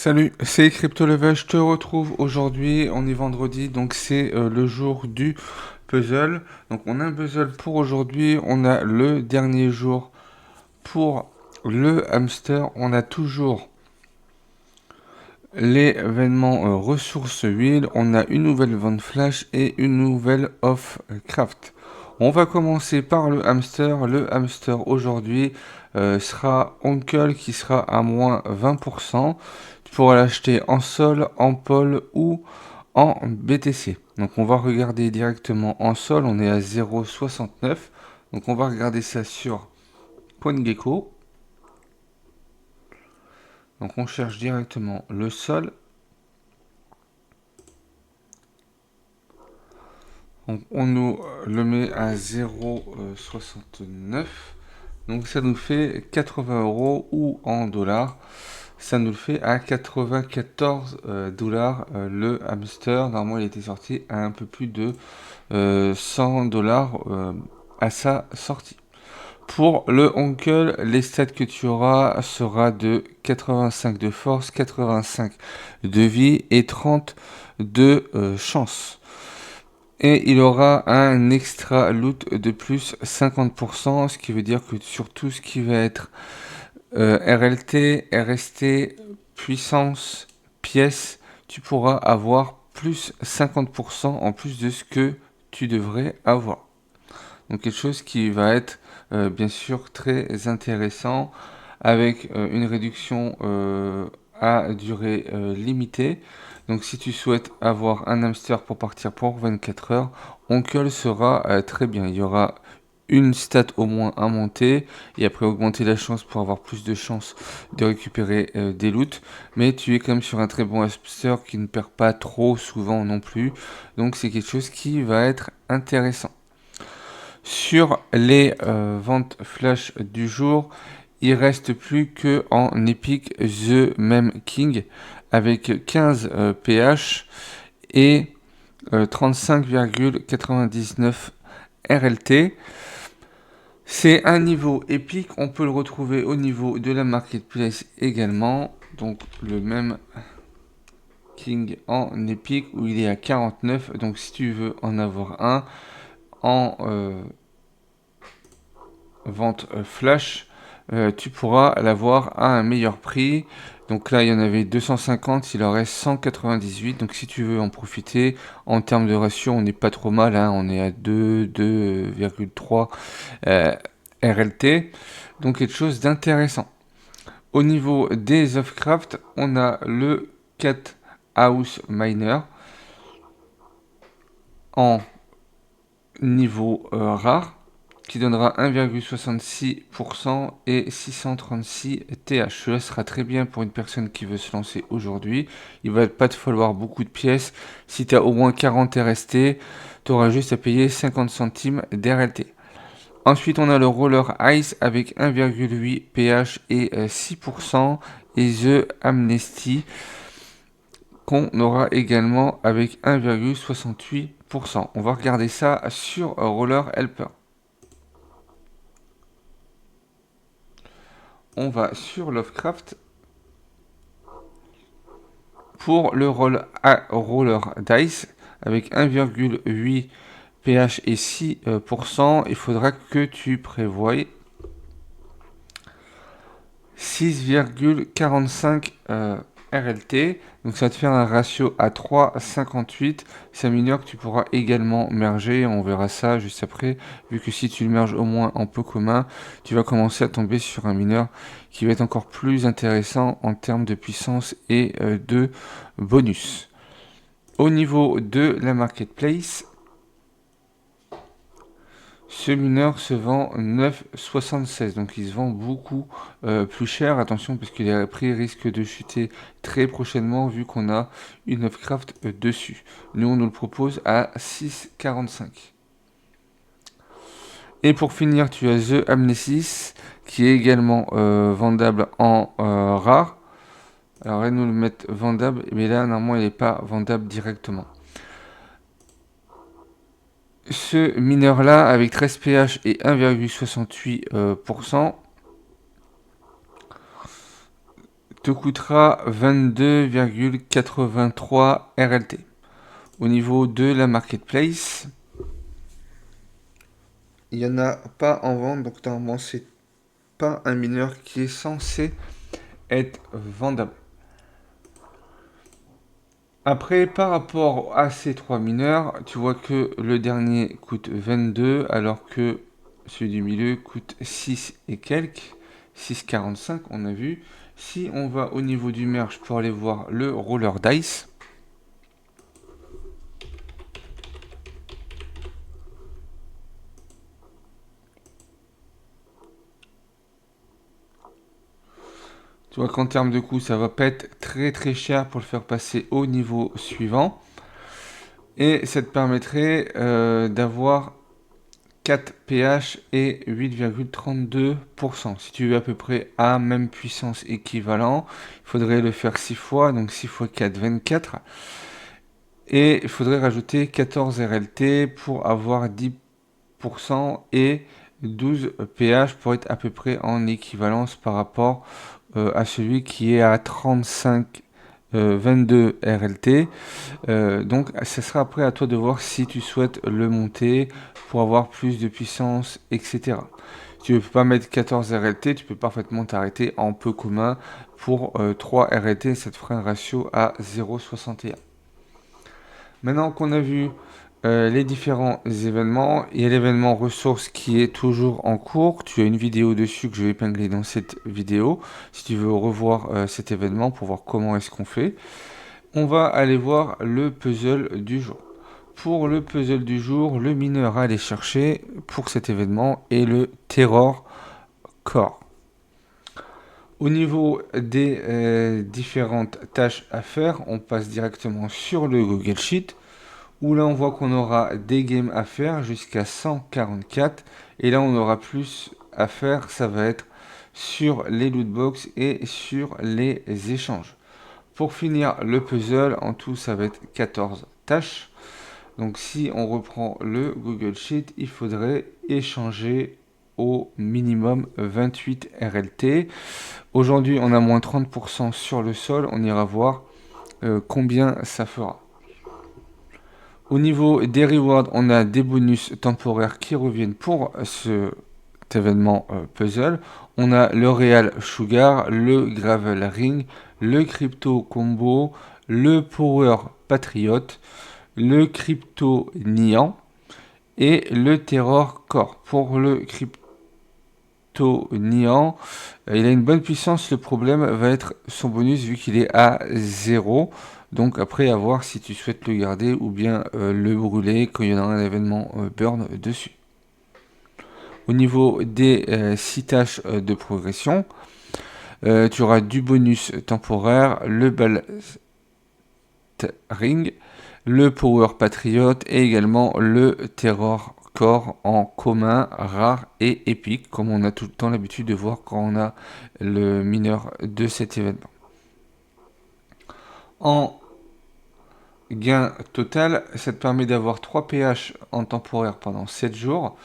Salut, c'est CryptoLevel, je te retrouve aujourd'hui, on est vendredi, donc c'est le jour du puzzle. Donc on a un puzzle pour aujourd'hui, on a le dernier jour pour le hamster, on a toujours l'événement ressources huile, on a une nouvelle vente flash et une nouvelle off craft. On va commencer par le hamster. Le hamster aujourd'hui sera Oncle qui sera à moins 20%. Tu pourras l'acheter en sol, en pole ou en BTC. Donc on va regarder directement en sol, on est à 0,69. Donc on va regarder ça sur CoinGecko. Donc on cherche directement le sol. On nous le met à 0,69. Donc ça nous fait 80 euros ou en dollars. Ça nous le fait à 94 dollars le hamster. Normalement il était sorti à un peu plus de 100 dollars à sa sortie. Pour le Oncle, les stats que tu auras sera de 85 de force, 85 de vie et 30 de chance. Et il aura un extra loot de plus 50%, ce qui veut dire que sur tout ce qui va être RLT, RST, puissance, pièces, tu pourras avoir plus 50% en plus de ce que tu devrais avoir. Donc quelque chose qui va être bien sûr très intéressant avec une réduction à durée limitée. Donc si tu souhaites avoir un hamster pour partir pour 24 heures, Oncle sera très bien. Il y aura une stat au moins à monter et après augmenter la chance pour avoir plus de chances de récupérer des loots. Mais tu es quand même sur un très bon hamster qui ne perd pas trop souvent non plus. Donc c'est quelque chose qui va être intéressant. Sur les ventes flash du jour, il reste plus que en Epic The Meme King avec 15 PH et 35,99 RLT. C'est un niveau épique, on peut le retrouver au niveau de la marketplace également. Donc le même King en épique où il est à 49. Donc si tu veux en avoir un en vente flash, tu pourras l'avoir à un meilleur prix. Donc là, il y en avait 250, il en reste 198. Donc si tu veux en profiter, en termes de ratio, on n'est pas trop mal, hein. On est à 2, 2,3 RLT. Donc quelque chose d'intéressant. Au niveau des Offcraft, on a le Cat House Miner en niveau rare qui donnera 1,66% et 636 TH. Cela sera très bien pour une personne qui veut se lancer aujourd'hui. Il va pas te falloir beaucoup de pièces. Si tu as au moins 40 RST, tu auras juste à payer 50 centimes d'RLT. Ensuite, on a le Roller Ice avec 1,8 pH et 6% et The Amnesty qu'on aura également avec 1,68%. On va regarder ça sur Roller Helper. On va sur Lovecraft pour le Roller Dice avec 1,8 pH et 6%. Il faudra que tu prévoies 6,45 RLT. Donc ça va te faire un ratio à 3,58. C'est un mineur que tu pourras également merger. On verra ça juste après. Vu que si tu le merges au moins en peu commun, tu vas commencer à tomber sur un mineur qui va être encore plus intéressant en termes de puissance et de bonus. Au niveau de la marketplace, ce mineur se vend 9,76, donc il se vend beaucoup plus cher. Attention parce que les prix risquent de chuter très prochainement vu qu'on a une Lovecraft dessus. Nous on nous le propose à 6,45. Et pour finir, tu as The Amnesis qui est également vendable en rare. Alors elle nous le met vendable, mais là normalement il n'est pas vendable directement. Ce mineur-là, avec 13 pH et 1,68%, te coûtera 22,83 RLT. Au niveau de la marketplace, il n'y en a pas en vente, donc normalement c'est pas un mineur qui est censé être vendable. Après, par rapport à ces trois mineurs, tu vois que le dernier coûte 22, alors que celui du milieu coûte 6 et quelques, 6,45 on a vu. Si on va au niveau du merge pour aller voir le roller dice, tu vois qu'en termes de coût, ça va pas être très cher pour le faire passer au niveau suivant. Et ça te permettrait d'avoir 4 pH et 8,32%. Si tu veux à peu près à même puissance équivalent, il faudrait le faire 6 fois, donc 6 fois 4, 24. Et il faudrait rajouter 14 RLT pour avoir 10% et 12 pH pour être à peu près en équivalence par rapport à celui qui est à 35 22 RLT. Donc, ce sera après à toi de voir si tu souhaites le monter pour avoir plus de puissance, etc. Si tu ne peux pas mettre 14 RLT, tu peux parfaitement t'arrêter en peu commun pour 3 RLT, ça te fera un ratio à 0,61. Maintenant qu'on a vu les différents événements, il y a l'événement ressources qui est toujours en cours. Tu as une vidéo dessus que je vais épingler dans cette vidéo si tu veux revoir cet événement pour voir comment est-ce qu'on fait. On va aller voir le puzzle du jour. Pour le puzzle du jour, le mineur à aller chercher pour cet événement est le Terror Core. Au niveau des différentes tâches à faire, on passe directement sur le Google Sheet où là on voit qu'on aura des games à faire jusqu'à 144 et là on aura plus à faire, ça va être sur les lootbox et sur les échanges. Pour finir le puzzle, en tout ça va être 14 tâches. Donc si on reprend le Google Sheet, il faudrait échanger au minimum 28 RLT. Aujourd'hui on a moins 30% sur le sol, on ira voir combien ça fera. Au niveau des rewards, on a des bonus temporaires qui reviennent pour cet événement puzzle. On a le Real Sugar, le Gravel Ring, le Crypto Combo, le Power Patriot, le Crypto Nian et le Terror Core. Pour le Crypto Nian, il a une bonne puissance. Le problème va être son bonus vu qu'il est à 0. Donc après, à voir si tu souhaites le garder ou bien le brûler quand il y en a un événement burn dessus. Au niveau des 6 tâches de progression, tu auras du bonus temporaire, le Ball Ring, le Power Patriot et également le Terror Core en commun, rare et épique, comme on a tout le temps l'habitude de voir quand on a le mineur de cet événement. En gain total, ça te permet d'avoir 3 pH en temporaire pendant 7 jours.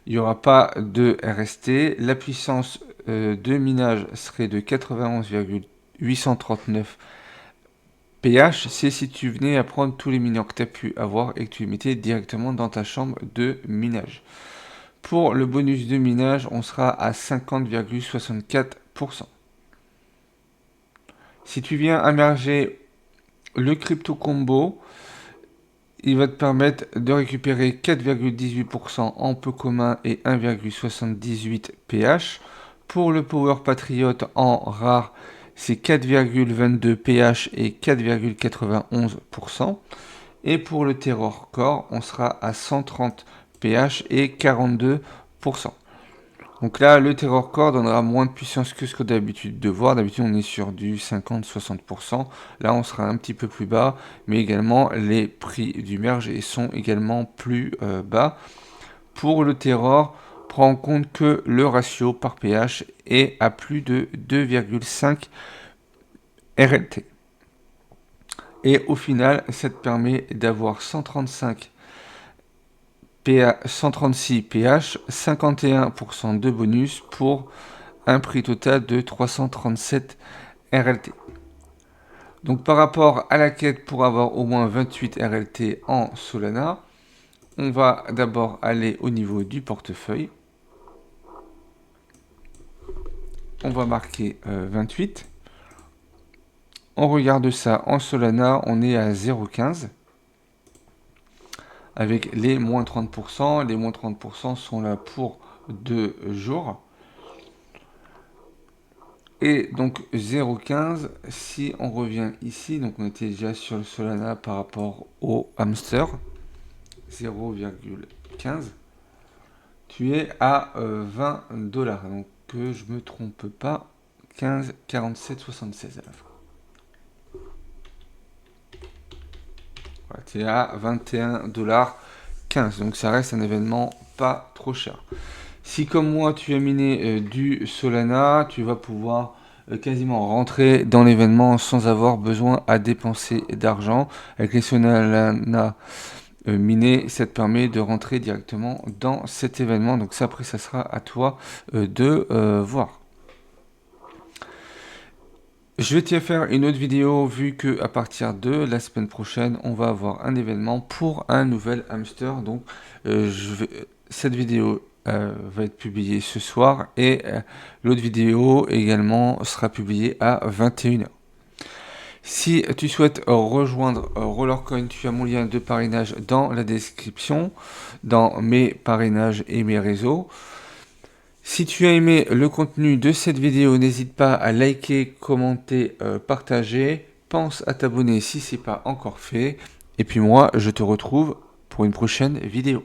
Il n'y aura pas de RST. La puissance de minage serait de 91,839 pH. C'est si tu venais à prendre tous les mineurs que tu as pu avoir et que tu les mettais directement dans ta chambre de minage. Pour le bonus de minage, on sera à 50,64%. Si tu viens immerger le crypto combo, il va te permettre de récupérer 4,18% en peu commun et 1,78 pH. Pour le Power Patriot en rare, c'est 4,22 pH et 4,91%. Et pour le Terror Core, on sera à 130 pH et 42%. Donc là, le Terror Core donnera moins de puissance que ce qu'on a l'habitude de voir. D'habitude, on est sur du 50-60%. Là, on sera un petit peu plus bas, mais également les prix du merge sont également plus bas. Pour le Terror, prends en compte que le ratio par pH est à plus de 2,5 RLT. Et au final, ça te permet d'avoir 136 pH, 51% de bonus pour un prix total de 337 RLT. Donc par rapport à la quête pour avoir au moins 28 RLT en Solana, on va d'abord aller au niveau du portefeuille. On va marquer 28. On regarde ça en Solana, on est à 0,15 avec les moins 30%. Les moins 30% sont là pour 2 jours. Et donc 0,15, si on revient ici, donc on était déjà sur le Solana par rapport au hamster, 0,15, tu es à 20 dollars. Donc que je me trompe pas, 15, 47, 76 à la fin. Voilà, tu es à 21 dollars 15. Donc ça reste un événement pas trop cher. Si comme moi tu as miné du Solana, tu vas pouvoir quasiment rentrer dans l'événement sans avoir besoin à dépenser d'argent. Avec les Solana minés, ça te permet de rentrer directement dans cet événement. Donc ça après ça sera à toi de voir. Je vais te faire une autre vidéo vu que à partir de la semaine prochaine, on va avoir un événement pour un nouvel hamster. Donc cette vidéo va être publiée ce soir et l'autre vidéo également sera publiée à 21h. Si tu souhaites rejoindre Rollercoin, tu as mon lien de parrainage dans la description, dans mes parrainages et mes réseaux. Si tu as aimé le contenu de cette vidéo, n'hésite pas à liker, commenter, partager. Pense à t'abonner si ce n'est pas encore fait. Et puis moi, je te retrouve pour une prochaine vidéo.